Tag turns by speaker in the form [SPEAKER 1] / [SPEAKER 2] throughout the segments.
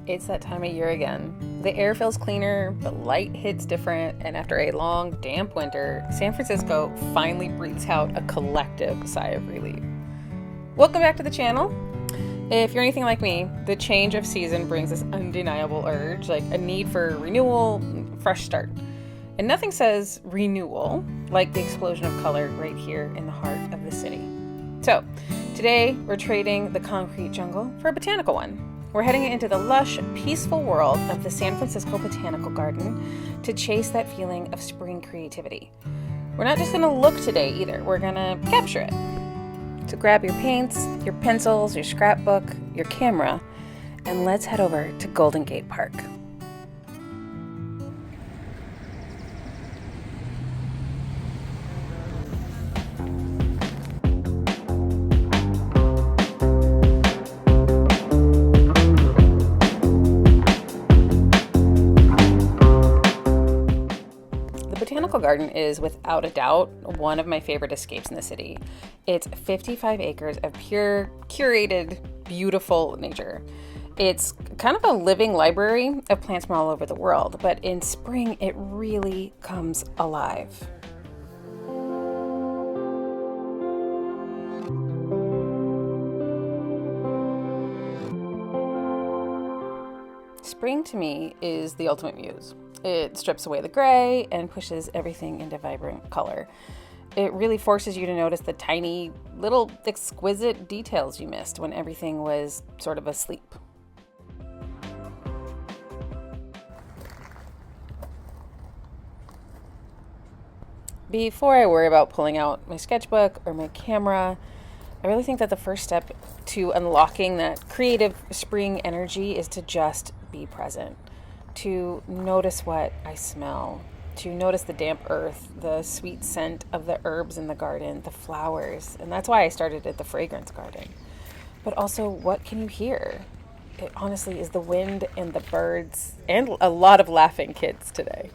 [SPEAKER 1] It's that time of year again. The air feels cleaner, the light hits different, and after a long, damp winter, San Francisco finally breathes out a collective sigh of relief. Welcome back to the channel. If you're anything like me, the change of season brings this undeniable urge, like a need for renewal, fresh start. And nothing says renewal like the explosion of color right here in the heart of the city. So, today we're trading the concrete jungle for a botanical one. We're heading into the lush, peaceful world of the San Francisco Botanical Garden to chase that feeling of spring creativity. We're not just going to look today either, we're going to capture it. So grab your paints, your pencils, your scrapbook, your camera, and let's head over to Golden Gate Park. Botanical Garden is without a doubt one of my favorite escapes in the city. It's 55 acres of pure, curated, beautiful nature. It's kind of a living library of plants from all over the world, but in spring it really comes alive. Spring to me is the ultimate muse. It strips away the gray and pushes everything into vibrant color. It really forces you to notice the tiny, little, exquisite details you missed when everything was sort of asleep. Before I worry about pulling out my sketchbook or my camera, I really think that the first step to unlocking that creative spring energy is to just be present. To notice what I smell, to notice the damp earth, the sweet scent of the herbs in the garden, the flowers, and that's why I started at the fragrance garden. But also, what can you hear? It honestly is the wind and the birds and a lot of laughing kids today.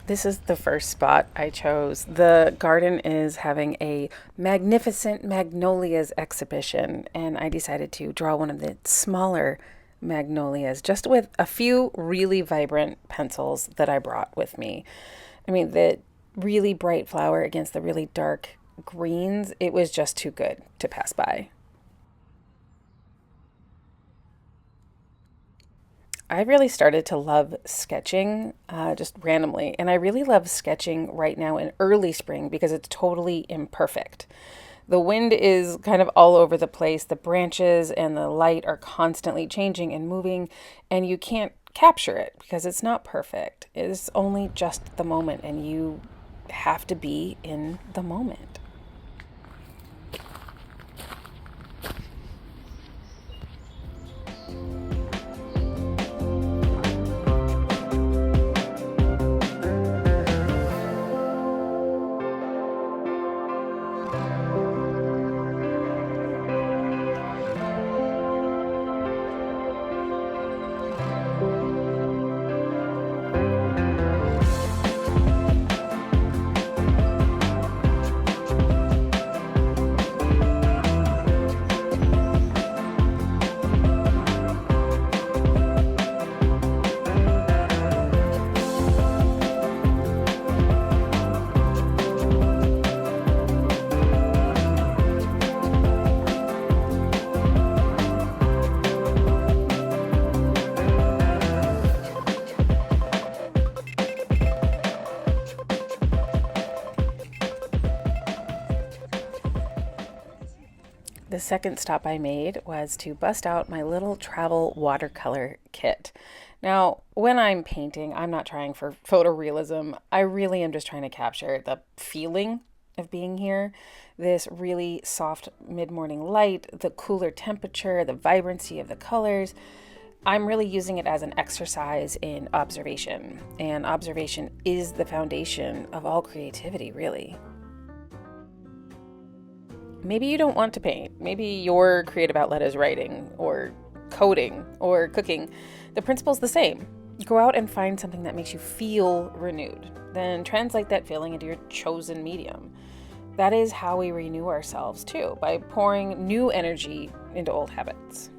[SPEAKER 1] This is the first spot I chose. The garden is having a magnificent magnolias exhibition, and I decided to draw one of the smaller magnolias just with a few really vibrant pencils that I brought with me. I mean, the really bright flower against the really dark greens, it was just too good to pass by. I really started to love sketching just randomly, and I really love sketching right now in early spring because it's totally imperfect. The wind is kind of all over the place, the branches and the light are constantly changing and moving, and you can't capture it because it's not perfect. It's only just the moment, and you have to be in the moment. the second stop I made was to bust out my little travel watercolor kit. Now, when I'm painting, I'm not trying for photorealism. I really am just trying to capture the feeling of being here. This really soft mid-morning light, the cooler temperature, the vibrancy of the colors. I'm really using it as an exercise in observation, and observation is the foundation of all creativity, really. Maybe you don't want to paint. Maybe your creative outlet is writing or coding or cooking. The principle's the same. Go out and find something that makes you feel renewed. Then translate that feeling into your chosen medium. That is how we renew ourselves too, by pouring new energy into old habits.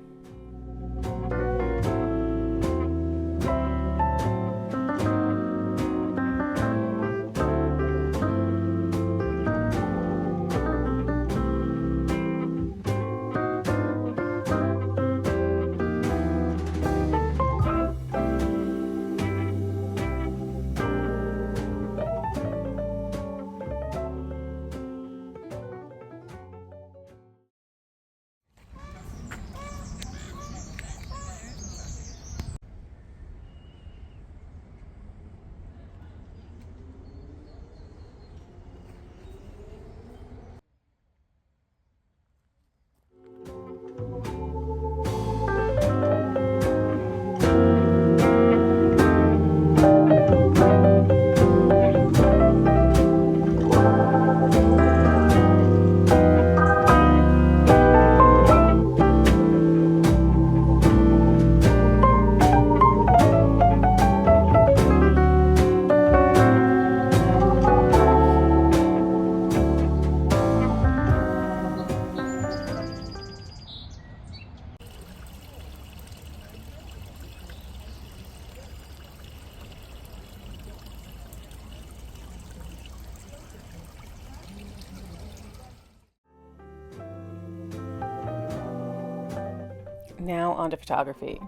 [SPEAKER 1] Now on to photography.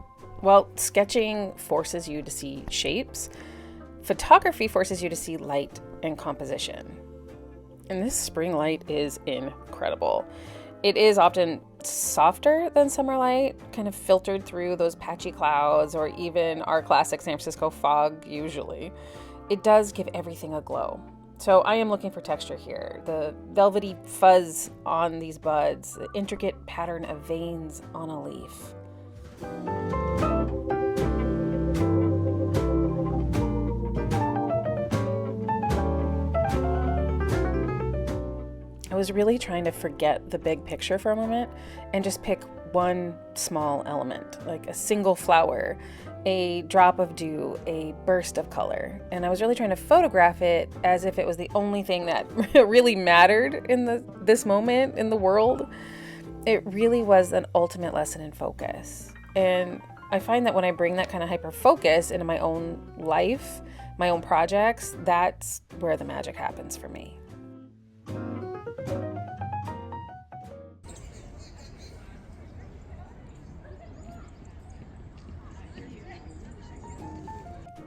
[SPEAKER 1] Well, sketching forces you to see shapes. Photography forces you to see light and composition. And this spring light is incredible. It is often softer than summer light, kind of filtered through those patchy clouds or even our classic San Francisco fog usually. It does give everything a glow. So I am looking for texture here. The velvety fuzz on these buds, the intricate pattern of veins on a leaf. I was really trying to forget the big picture for a moment and just pick one small element, like a single flower, a drop of dew, a burst of color. And I was really trying to photograph it as if it was the only thing that really mattered in this moment in the world. It really was an ultimate lesson in focus. And I find that when I bring that kind of hyper focus into my own life, my own projects, that's where the magic happens for me.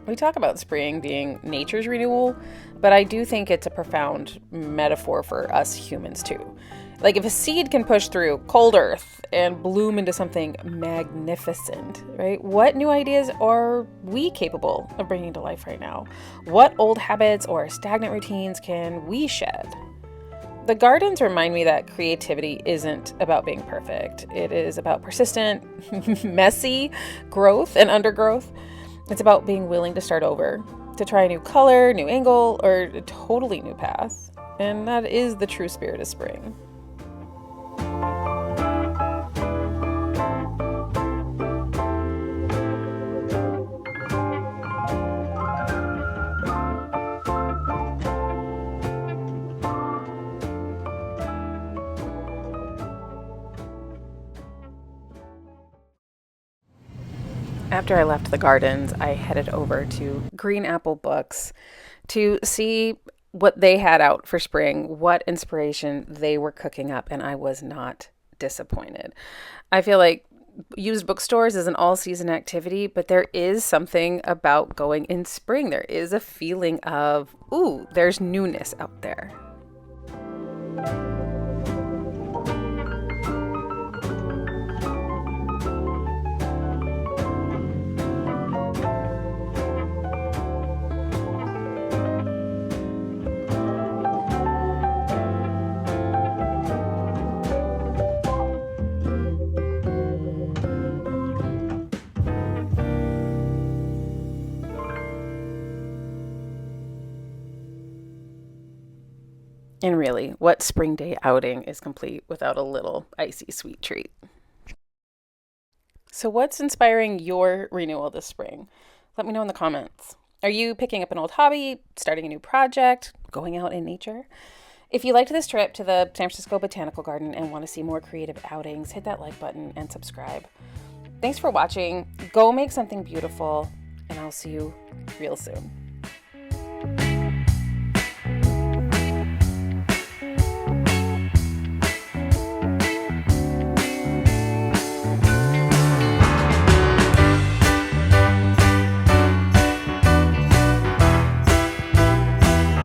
[SPEAKER 1] We talk about spring being nature's renewal, but I do think it's a profound metaphor for us humans too. Like if a seed can push through cold earth and bloom into something magnificent, right? What new ideas are we capable of bringing to life right now? What old habits or stagnant routines can we shed? The gardens remind me that creativity isn't about being perfect. It is about persistent, messy growth and undergrowth. It's about being willing to start over, to try a new color, new angle, or a totally new path. And that is the true spirit of spring. After I left the gardens, I headed over to Green Apple Books to see what they had out for spring, what inspiration they were cooking up, and I was not disappointed. I feel like used bookstores is an all-season activity, but there is something about going in spring. There is a feeling of, ooh, there's newness out there. And really, what spring day outing is complete without a little icy sweet treat? So, what's inspiring your renewal this spring? Let me know in the comments. Are you picking up an old hobby, starting a new project, going out in nature? If you liked this trip to the San Francisco Botanical Garden and want to see more creative outings, hit that like button and subscribe. Thanks for watching. Go make something beautiful, and I'll see you real soon.